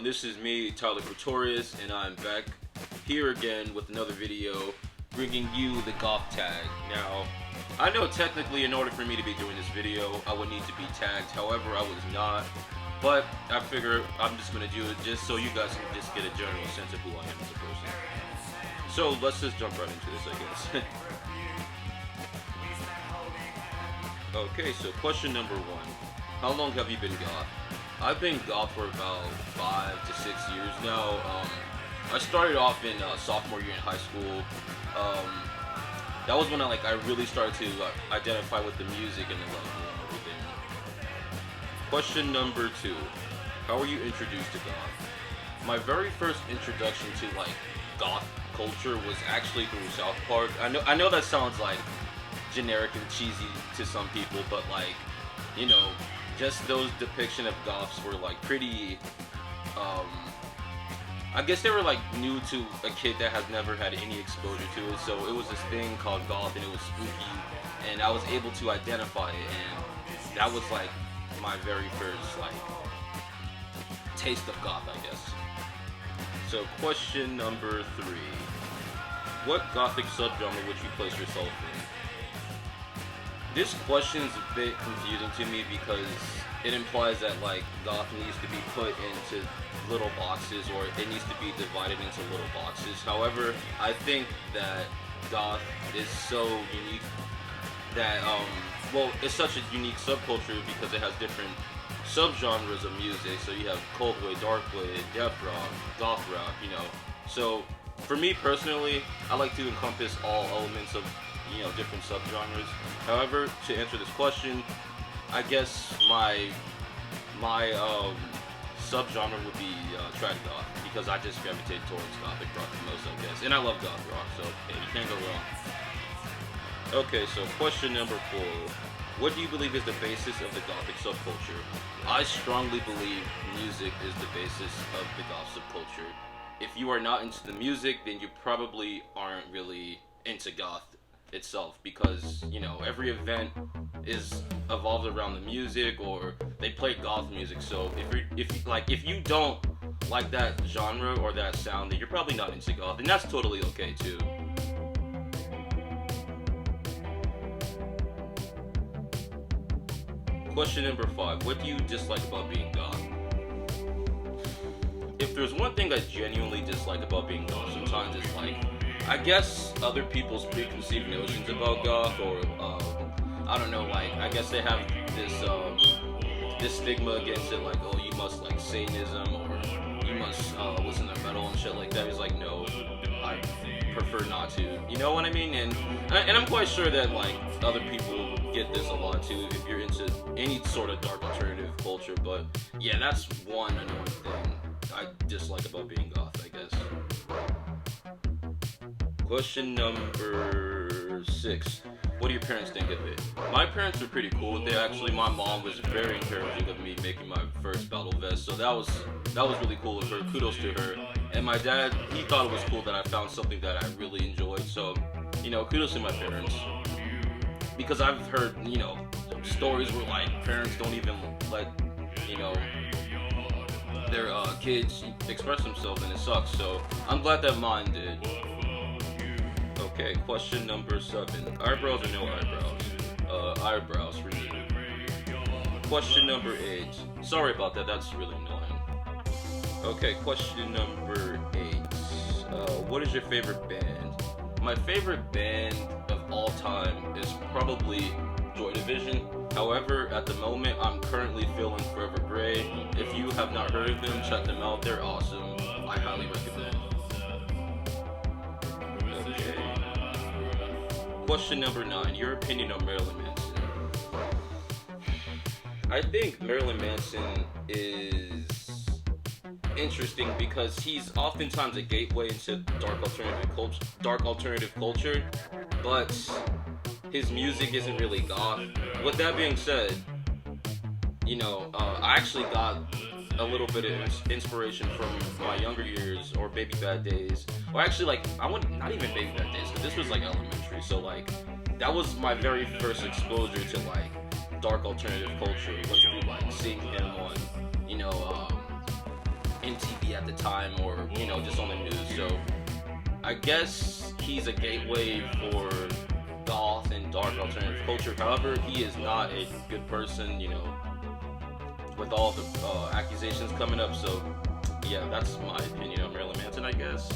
everyone, this is me, Tyler Pretorius, and I'm back here again with another video bringing you the Goth tag. Now, I know technically in order for me to be doing this video, I would need to be tagged, however, I was not, but I figure I'm just going to do it just so you guys can just get a general sense of who I am as a person. So, let's just jump right into this, I guess. Okay, so question number one. How long have you been Goth? I've been Goth for about 5 to 6 years now. I started off in sophomore year in high school. That was when I really started to identify with the music and everything. Question number two. How were you introduced to Goth? My very first introduction to Goth culture was actually through South Park. I know that sounds generic and cheesy to some people, but just those depiction of goths were pretty I guess they were new to a kid that has never had any exposure to it, so it was this thing called goth and it was spooky and I was able to identify it, and that was my very first taste of goth, I guess. So question number three. What gothic subgenre would you place yourself in? This question is a bit confusing to me because it implies that goth needs to be put into little boxes, or it needs to be divided into little boxes. However, I think that goth is so unique that it's such a unique subculture because it has different subgenres of music. So you have cold wave, dark wave, death rock, goth rock, So for me personally, I like to encompass all elements of different subgenres. However, to answer this question, I guess my subgenre would be trad goth, because I just gravitate towards gothic rock the most, I guess, and I love goth rock, so hey, you can't go wrong. Okay, so question number four. What do you believe is the basis of the gothic subculture? I strongly believe music is the basis of the goth subculture. If you are not into the music, then you probably aren't really into goth itself, because every event is evolved around the music, or they play goth music. So if you don't like that genre or that sound, then you're probably not into goth, and that's totally okay too. Question number five. What do you dislike about being goth? If there's one thing I genuinely dislike about being goth, sometimes it's I guess other people's preconceived notions about goth, or I don't know, I guess they have this stigma against it, oh, you must Satanism, or you must listen to metal and shit like that. It's no, I prefer not to. You know what I mean? And I'm quite sure that other people get this a lot too if you're into any sort of dark alternative culture. But yeah, that's one annoying thing I dislike about being goth, I guess. Question number 6. What do your parents think of it? My parents are pretty cool with it, actually. My mom was very encouraging of me making my first battle vest, so that was really cool of her. Kudos to her. And my dad, he thought it was cool that I found something that I really enjoyed, so kudos to my parents. Because I've heard stories where parents don't even let their kids express themselves, and it sucks. So I'm glad that mine did. Okay, question number 7. Eyebrows or no eyebrows? Eyebrows for me. Question number 8. Sorry about that, that's really annoying. Okay, question number 8. What is your favorite band? My favorite band of all time is probably Joy Division. However, at the moment, I'm currently feeling Forever Grey. If you have not heard of them, check them out. They're awesome. I highly recommend. Okay. Question number 9. Your opinion on Marilyn Manson. I think Marilyn Manson is interesting because he's oftentimes a gateway into dark alternative culture, but his music isn't really goth. With that being said, I actually got a little bit of inspiration from my younger years, or Baby Bad Days, or actually not even Baby Bad Days, because this was elementary, so that was my very first exposure to dark alternative culture, was through seeing him on MTV at the time, or just on the news. So I guess he's a gateway for goth and dark alternative culture. However, he is not a good person, with all the accusations coming up. So yeah, that's my opinion on Marilyn Manson, I guess.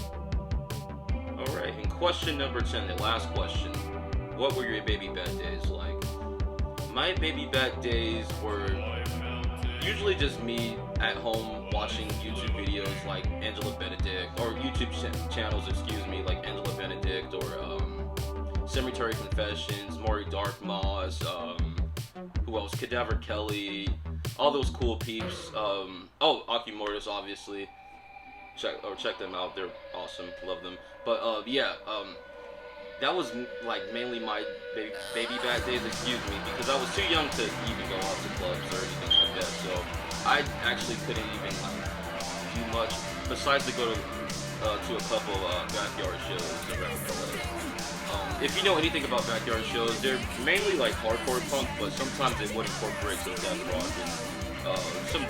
Alright, and question number 10, the last question. What were your baby bat days like? My baby bat days were usually just me at home watching YouTube videos like Angela Benedict, or YouTube channels, like Angela Benedict, or Cemetery Confessions, Maury Dark Moss, who else? Cadaver Kelly, all those cool peeps. Oculmortis, obviously. Check them out. They're awesome. Love them. But that was like mainly my baby bat days. Excuse me, because I was too young to even go out to clubs or anything like that. So I actually couldn't even do much besides to go to a couple backyard shows around LA. If you know anything about backyard shows, they're mainly like hardcore punk, but sometimes they would incorporate some death rock and some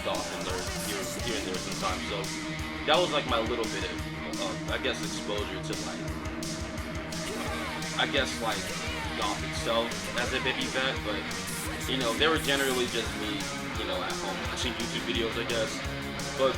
goth in there, here and there sometimes. So that was like my little bit of, I guess, exposure to like goth itself as a baby bat. But they were generally just me, at home watching YouTube videos, I guess. But